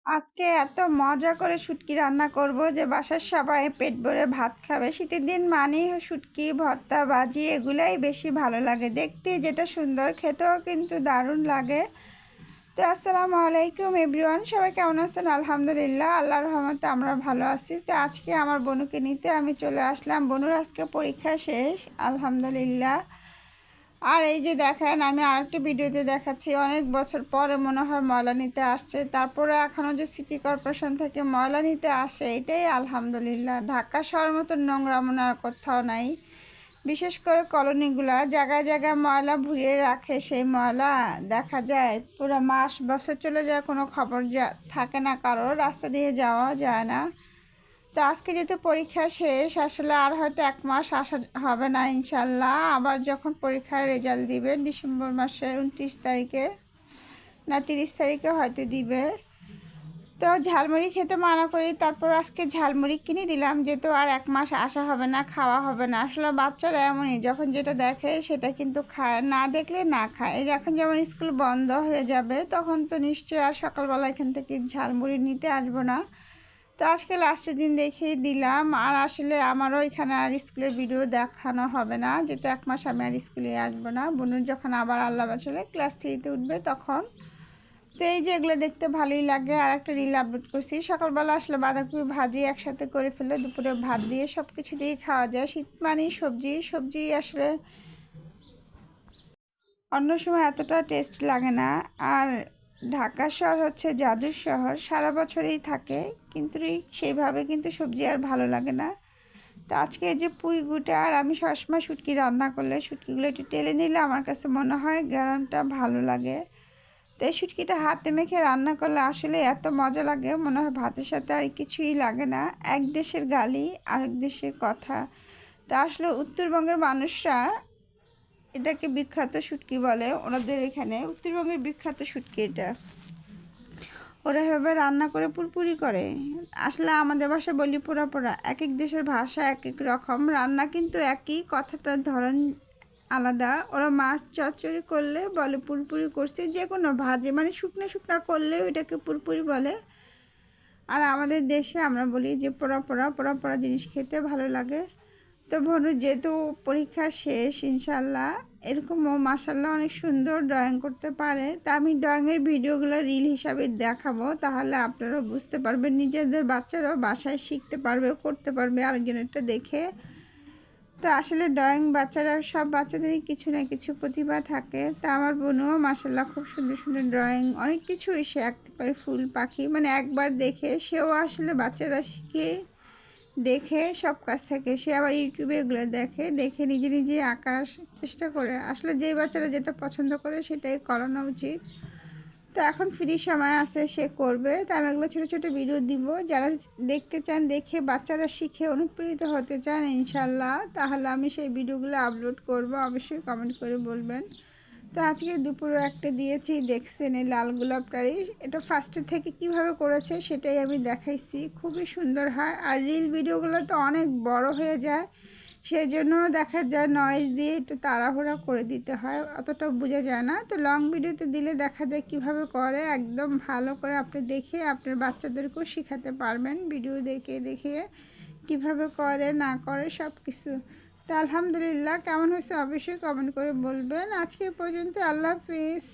আজকে এত মজা করে শুটকি রান্না করব যে বাসার সবাই পেট ভরে ভাত খাবে। শীতের দিন মানেই শুটকি ভর্তা ভাজি এগুলাই বেশি ভালো লাগে দেখতে, যেটা সুন্দর খেতেও কিন্তু দারুণ লাগে। তো আসসালামু আলাইকুম এভরিওয়ান, সবাই কেমন আছেন? আলহামদুলিল্লাহ, আল্লাহর রহমতে আমরা ভালো আছি। তো আজকে আমার বোনুকে নিতে আমি চলে আসলাম। বোনুর আজকে পরীক্ষা শেষ আলহামদুলিল্লাহ। আর এই যে দেখেন, আমি আরেকটা ভিডিওতে দেখাচ্ছি অনেক বছর পরে মনে হয় ময়লা নিতে আসছে। তারপরে এখনও যে সিটি কর্পোরেশন থেকে ময়লা নিতে আসে, এটাই আলহামদুলিল্লাহ। ঢাকা শহর মতো নোংরা মনে আর কোথাও নাই। বিশেষ করে কলোনিগুলা জায়গায় জায়গায় ময়লা ভরিয়ে রাখে, সেই ময়লা দেখা যায় পুরো মাস বছর চলে যায়, কোনো খবর থাকে না কারোর, রাস্তা দিয়ে যাওয়াও যায় না। তো আজকে যেহেতু পরীক্ষা শেষ, আসলে আর হয়তো 1 মাস আসা হবে না ইনশাল্লাহ। আবার যখন পরীক্ষার রেজাল্ট দিবে ডিসেম্বর মাসের 29 তারিখে না 30 তারিখে হয়তো দিবে। তো ঝালমুড়ি খেতে মানা করি, তারপর আজকে ঝালমুড়ি কিনে দিলাম, যেহেতু আর 1 মাস আসা হবে না, খাওয়া হবে না। আসলে বাচ্চারা এমনই, যখন যেটা দেখে সেটা কিন্তু খায়, না দেখলে না খায়। এই যখন যেমন স্কুল বন্ধ হয়ে যাবে তখন তো নিশ্চয়ই আর সকালবেলা এখান থেকে ঝালমুড়ি নিতে আসবো না। তো আজকে লাস্টের দিন দেখিয়ে দিলাম। আর আসলে আমারও এখানে আর স্কুলের ভিডিও দেখানো হবে না, যেহেতু 1 মাস আমি আর স্কুলে আসবো না। বোনুর যখন আবার আল্লাহ বাঁচালে ক্লাস 3-তে উঠবে তখন। তো এই যে এগুলো দেখতে ভালোই লাগে। আর একটা রিল আপলোড করছি সকালবেলা, আসলে বাঁধাকপি ভাজি একসাথে করে ফেলে দুপুরে ভাত দিয়ে সব কিছু দিয়ে খাওয়া যায়। শীত মানেই সবজি, সবজি আসলে অন্য সময় এতটা টেস্ট লাগে না। আর ঢাকা শহর হচ্ছে জাদুর শহর, সারা বছরই থাকে, কিন্তু সেইভাবে কিন্তু সবজি আর ভালো লাগে না। তো আজকে এই যে পুঁই গুটা, আর আমি সবসময় শুটকি রান্না করলে শুটকিগুলো একটু টেলে নিলে আমার কাছে মনে হয় গ্রানটা ভালো লাগে। তো এই শুটকিটা হাতে মেখে রান্না করলে আসলে এত মজা লাগে, মনে হয় ভাতের সাথে আর কিছুই লাগে না। এক দেশের গালি আরেক দেশের কথা। তা আসলে উত্তরবঙ্গের মানুষরা এটাকে বিখ্যাত শুটকি বলে, ওনাদের এখানে উত্তরবঙ্গের বিখ্যাত শুটকি এটা। ওরা এভাবে রান্না করে পুরপুরি করে। আসলে আমাদের ভাষা বলি পোড়া পোড়া, এক এক দেশের ভাষা এক এক রকম, রান্না কিন্তু একই, কথাটার ধরন আলাদা। ওরা মাছ চচ্চড়ি করলে বলে পুরপুরি করছে, যে কোনো ভাজে মানে শুকনো শুকনো করলে ওইটাকে পুরপুরি বলে। আর আমাদের দেশে আমরা বলি যে পোড়া পোড়া, পোড়া পোড়া জিনিস খেতে ভালো লাগে। তো ভনুর যেহেতু পরীক্ষা শেষ ইনশাল্লাহ, এরকমও মাসাল্লাহ অনেক সুন্দর ড্রয়িং করতে পারে। তা আমি ড্রয়িংয়ের ভিডিওগুলো রিল হিসাবে দেখাবো, তাহলে আপনারাও বুঝতে পারবেন, নিজেদের বাচ্চারাও বাসায় শিখতে পারবে, করতে পারবে আরেকজনেরটা দেখে। তো আসলে ড্রয়িং বাচ্চারা, সব বাচ্চাদেরই কিছু না কিছু প্রতিভা থাকে। তা আমার বোনও মাসাল্লাহ খুব সুন্দর সুন্দর ড্রয়িং, অনেক কিছুই সে আঁকতে পারে, ফুল পাখি, মানে একবার দেখে সেও আসলে বাচ্চারা শিখে দেখে সব কাজ থেকে। সে আবার ইউটিউবে এগুলো দেখে দেখে নিজে নিজে আঁকার চেষ্টা করে। আসলে যেই বাচ্চারা যেটা পছন্দ করে সেটাই করানো উচিত। তো এখন ফ্রি সময় আছে, সে করবে। তো আমি এগুলো ছোটো ছোটো ভিডিও দিব, যারা দেখতে চান, দেখে বাচ্চারা শিখে অনুপ্রেরিত হতে চান ইনশাল্লাহ, তাহলে আমি সেই ভিডিওগুলো আপলোড করব, অবশ্যই কমেন্ট করে বলবেন। তো আজকে দুপুরে একটা দিয়েছি, দেখছেন এই লাল গোলাপটারই, এটা ফার্স্টের থেকে কিভাবে করেছে সেটাই আমি দেখাইছি, খুবই সুন্দর হয়। আর রিল ভিডিওগুলো তো অনেক বড় হয়ে যায়, সেই জন্য দেখা যায় নয়েজ দিয়ে একটু তাড়াহুড়া করে দিতে হয়, অতটা বোঝা যায় না। তো লং ভিডিওতে দিলে দেখা যায় কিভাবে করে, একদম ভালো করে আপনি দেখে আপনার বাচ্চাদেরকেও শেখাতে পারবেন, ভিডিও দেখে দেখে কিভাবে করে না করে সব কিছু। তা আলহামদুলিল্লাহ, কেমন হয়েছে অবশ্যই কমেন্ট করে বলবেন। আজকে পর্যন্ত, আল্লাহ হাফিজ।